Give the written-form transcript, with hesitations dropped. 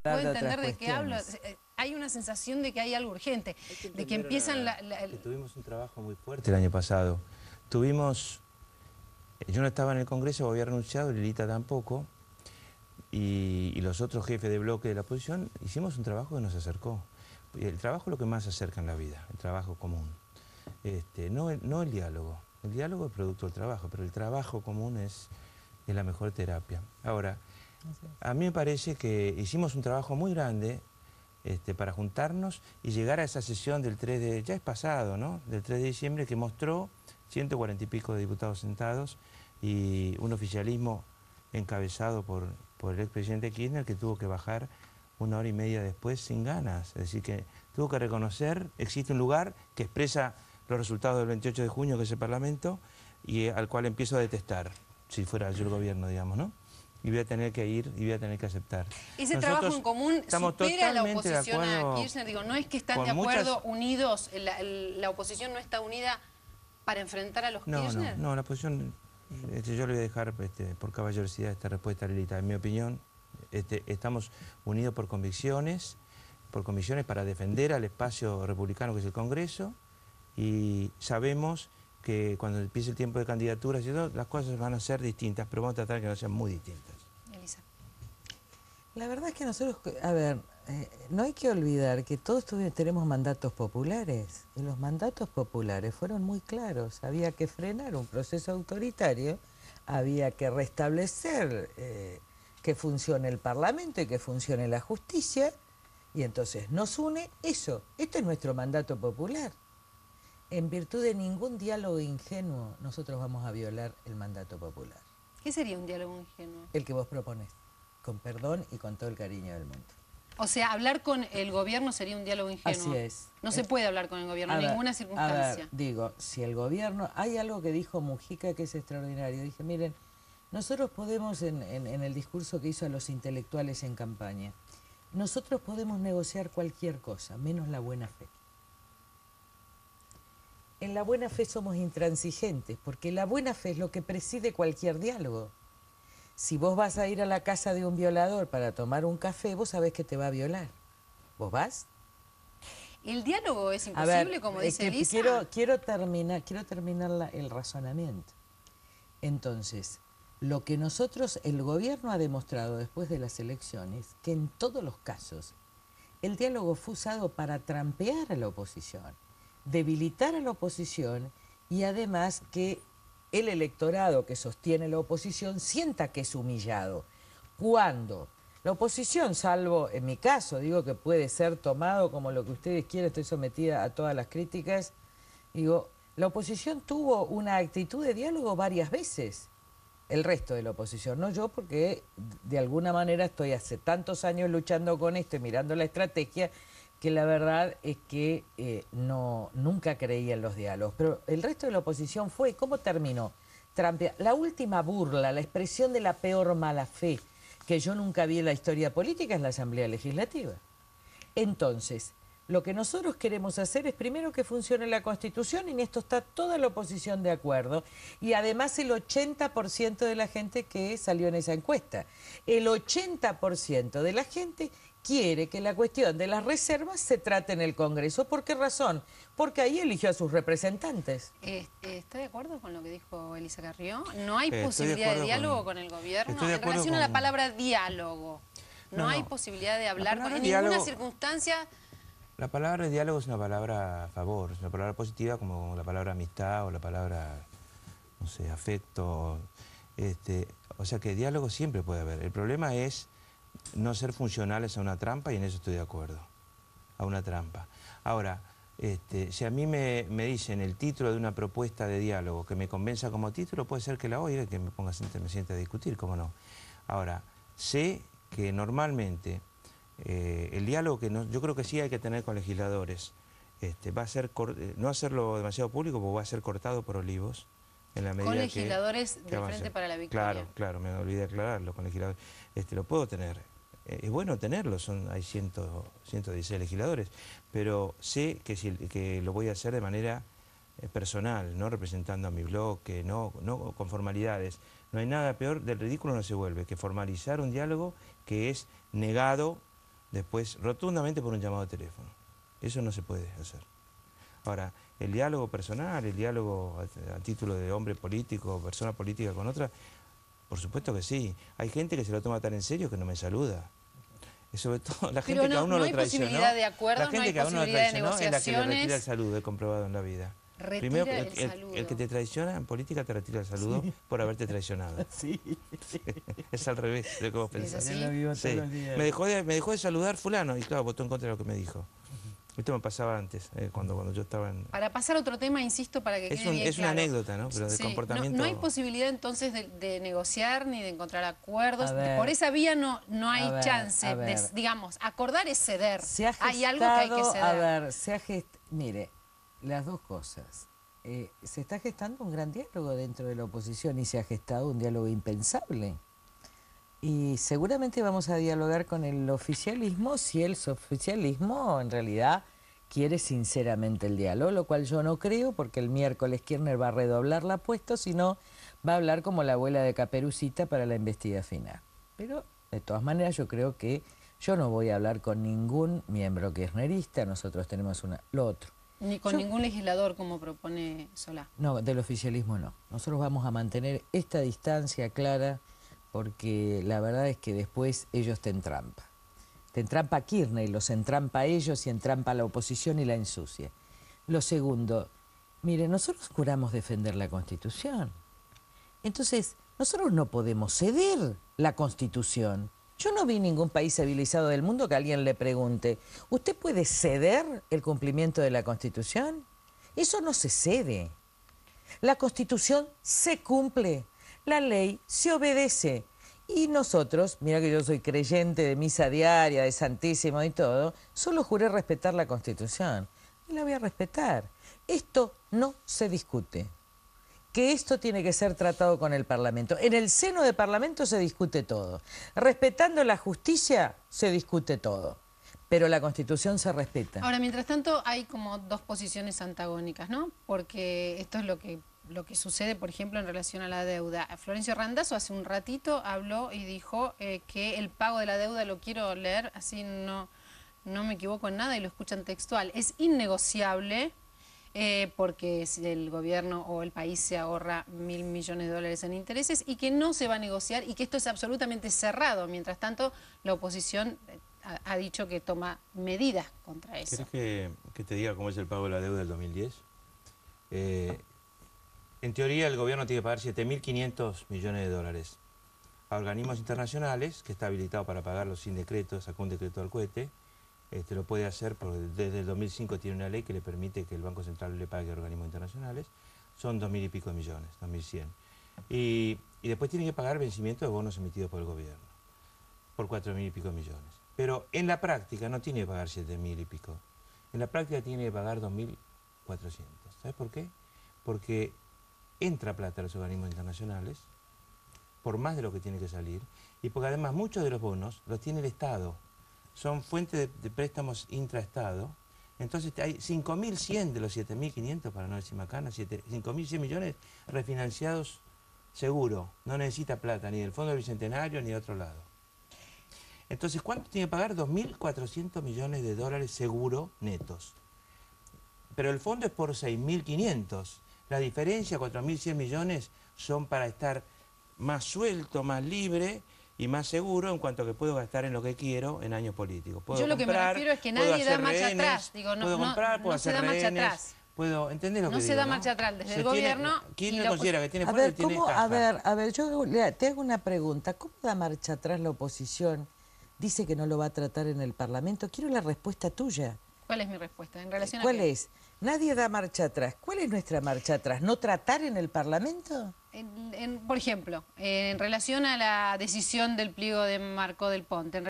puede entender de qué hablo. Hay una sensación de que hay algo urgente, de que empiezan que tuvimos un trabajo muy fuerte el año pasado. Yo no estaba en el Congreso, había renunciado, Lilita tampoco, y los otros jefes de bloque de la oposición, hicimos un trabajo que nos acercó. El trabajo es lo que más acerca en la vida, el trabajo común. No el diálogo. El diálogo es producto del trabajo, pero el trabajo común es la mejor terapia. Ahora, a mí me parece que hicimos un trabajo muy grande para juntarnos y llegar a esa sesión del 3 de... ya es pasado, ¿no? Del 3 de diciembre, que mostró 140 y pico de diputados sentados y un oficialismo encabezado por el expresidente Kirchner, que tuvo que bajar 1 hora y media después sin ganas. Es decir, que tuvo que reconocer, existe un lugar que expresa los resultados del 28 de junio, que es el Parlamento, y al cual empiezo a detestar, si fuera yo el gobierno, digamos, ¿no? Y voy a tener que ir y voy a tener que aceptar. Ese trabajo en común supera a la oposición a Kirchner. Digo, no es que están de acuerdo, unidos, la oposición no está unida para enfrentar a los Kirchner. No, la oposición, yo le voy a dejar por caballerosidad esta respuesta, Lilita. En mi opinión, estamos unidos por convicciones para defender al espacio republicano que es el Congreso, y sabemos que cuando empiece el tiempo de candidaturas y todo, las cosas van a ser distintas, pero vamos a tratar de que no sean muy distintas. Elisa. La verdad es que nosotros, a ver, no hay que olvidar que todos tenemos mandatos populares, y los mandatos populares fueron muy claros. Había que frenar un proceso autoritario, había que restablecer que funcione el Parlamento y que funcione la justicia, y entonces nos une eso. Este es nuestro mandato popular. En virtud de ningún diálogo ingenuo, nosotros vamos a violar el mandato popular. ¿Qué sería un diálogo ingenuo? El que vos propones, con perdón y con todo el cariño del mundo. O sea, hablar con el gobierno sería un diálogo ingenuo. Así es. No se puede hablar con el gobierno en ninguna circunstancia. A ver, digo, si el gobierno... Hay algo que dijo Mujica que es extraordinario. Dije, miren, nosotros podemos, en el discurso que hizo a los intelectuales en campaña, nosotros podemos negociar cualquier cosa, menos la buena fe. En la buena fe somos intransigentes, porque la buena fe es lo que preside cualquier diálogo. Si vos vas a ir a la casa de un violador para tomar un café, vos sabés que te va a violar. ¿Vos vas? ¿El diálogo es imposible, como dice Elisa? Quiero terminar el razonamiento. Entonces, lo que el gobierno ha demostrado después de las elecciones, que en todos los casos el diálogo fue usado para trampear a la oposición, debilitar a la oposición, y además que el electorado que sostiene la oposición sienta que es humillado. Cuando la oposición, salvo en mi caso, digo que puede ser tomado como lo que ustedes quieran, estoy sometida a todas las críticas, digo, la oposición tuvo una actitud de diálogo varias veces. El resto de la oposición, no yo, porque de alguna manera estoy hace tantos años luchando con esto y mirando la estrategia, que la verdad es que nunca creía en los diálogos. Pero el resto de la oposición fue, ¿y cómo terminó? La última burla, la expresión de la peor mala fe que yo nunca vi en la historia política es la Asamblea Legislativa. Entonces, lo que nosotros queremos hacer es primero que funcione la Constitución, y en esto está toda la oposición de acuerdo, y además el 80% de la gente que salió en esa encuesta. El 80% de la gente quiere que la cuestión de las reservas se trate en el Congreso. ¿Por qué razón? Porque ahí eligió a sus representantes. ¿Está de acuerdo con lo que dijo Elisa Carrió? ¿No hay posibilidad de diálogo con el gobierno? En relación a la palabra diálogo, ¿no hay posibilidad de hablar en ninguna circunstancia? La palabra diálogo es una palabra a favor, es una palabra positiva, como la palabra amistad o la palabra, no sé, afecto. O sea que diálogo siempre puede haber. El problema es no ser funcionales a una trampa, y en eso estoy de acuerdo, a una trampa. Ahora, si a mí me dicen el título de una propuesta de diálogo que me convenza como título, puede ser que la oiga y que me siente a discutir, cómo no. Ahora, sé que normalmente el diálogo yo creo que sí hay que tener con legisladores, va a ser, no hacerlo demasiado público, porque va a ser cortado por olivos. En la medida con legisladores del Frente para la Victoria. Claro, me olvidé de aclararlo, con legisladores. Lo puedo tener. Es bueno tenerlo, hay 116 legisladores, pero sé que lo voy a hacer de manera personal, no representando a mi bloque, no con formalidades. No hay nada peor, del ridículo no se vuelve, que formalizar un diálogo que es negado después rotundamente por un llamado de teléfono. Eso no se puede hacer. Ahora, el diálogo personal, el diálogo a título de hombre político, persona política con otra, por supuesto que sí. Hay gente que se lo toma tan en serio que no me saluda. Y sobre todo la gente que a uno lo traicionó. No hay posibilidad de acuerdo, la gente que a uno lo traicionó es la que le retira el saludo, he comprobado en la vida. Primero, el que te traiciona en política te retira el saludo por haberte traicionado. Sí. Es al revés de lo que vos pensás. Sí. Me dejó de saludar fulano y claro, votó en contra de lo que me dijo. Esto me pasaba antes, cuando yo estaba en... Para pasar a otro tema, insisto, para que quede bien Es una anécdota, ¿no? Pero de comportamiento... No hay posibilidad entonces de negociar ni de encontrar acuerdos. Por esa vía no hay chance. Digamos, acordar es ceder. Hay algo que hay que ceder. Mire, las dos cosas. Se está gestando un gran diálogo dentro de la oposición y se ha gestado un diálogo impensable. Y seguramente vamos a dialogar con el oficialismo si el oficialismo en realidad quiere sinceramente el diálogo, lo cual yo no creo porque el miércoles Kirchner va a redoblar la apuesta, sino va a hablar como la abuela de Caperucita para la embestida final. Pero de todas maneras yo creo que yo no voy a hablar con ningún miembro kirchnerista, nosotros tenemos lo otro. Ni con ningún legislador como propone Solá. No, del oficialismo no. Nosotros vamos a mantener esta distancia clara porque la verdad es que después ellos te entrampan. Te entrampa Kirchner, los entrampa a ellos y entrampa a la oposición y la ensucia. Lo segundo, mire, nosotros juramos defender la Constitución. Entonces, nosotros no podemos ceder la Constitución. Yo no vi ningún país civilizado del mundo que alguien le pregunte, ¿usted puede ceder el cumplimiento de la Constitución? Eso no se cede. La Constitución se cumple. La ley se obedece. Y nosotros, mira que yo soy creyente de misa diaria, de Santísimo y todo, solo juré respetar la Constitución. Y la voy a respetar. Esto no se discute. Que esto tiene que ser tratado con el Parlamento. En el seno del Parlamento se discute todo. Respetando la justicia se discute todo. Pero la Constitución se respeta. Ahora, mientras tanto, hay como dos posiciones antagónicas, ¿no? Porque esto es lo que sucede, por ejemplo, en relación a la deuda. Florencio Randazzo hace un ratito habló y dijo que el pago de la deuda, lo quiero leer, así no me equivoco en nada y lo escuchan textual, es innegociable porque si el gobierno o el país se ahorra $1.000 millones en intereses y que no se va a negociar y que esto es absolutamente cerrado. Mientras tanto, la oposición ha dicho que toma medidas contra eso. ¿Querés que te diga cómo es el pago de la deuda del 2010? En teoría, el gobierno tiene que pagar 7.500 millones de dólares a organismos internacionales, que está habilitado para pagarlo sin decreto, sacó un decreto al cohete. Lo puede hacer porque desde el 2005 tiene una ley que le permite que el Banco Central le pague a organismos internacionales. Son 2.000 y pico de millones, 2.100. Y después tiene que pagar vencimiento de bonos emitidos por el gobierno, por 4.000 y pico de millones. Pero en la práctica no tiene que pagar 7.000 y pico. En la práctica tiene que pagar 2.400. ¿Sabes por qué? Porque entra plata a los organismos internacionales, por más de lo que tiene que salir, y porque además muchos de los bonos los tiene el Estado. Son fuentes de préstamos intraestado. Entonces hay 5.100 de los 7.500, para no decir macana, 5.100 millones refinanciados seguro. No necesita plata ni del Fondo del Bicentenario ni de otro lado. Entonces, ¿cuánto tiene que pagar? 2.400 millones de dólares seguro netos. Pero el fondo es por 6.500. La diferencia, 4.100 millones, son para estar más suelto, más libre y más seguro en cuanto a que puedo gastar en lo que quiero en años políticos. Yo lo que me refiero es que nadie da marcha atrás. Digo, puedo comprar, puedo hacer rehenes, puedo, ¿entendés lo que digo? No se da marcha atrás desde el gobierno. ¿Quién considera que tiene fuerza y tiene caja? A ver, yo te hago una pregunta. ¿Cómo da marcha atrás la oposición? Dice que no lo va a tratar en el Parlamento. Quiero la respuesta tuya. ¿Cuál es mi respuesta? ¿En relación a ¿Cuál es? Nadie da marcha atrás. ¿Cuál es nuestra marcha atrás? ¿No tratar en el Parlamento? Por ejemplo, en relación a la decisión del pliego de Marco del Ponte.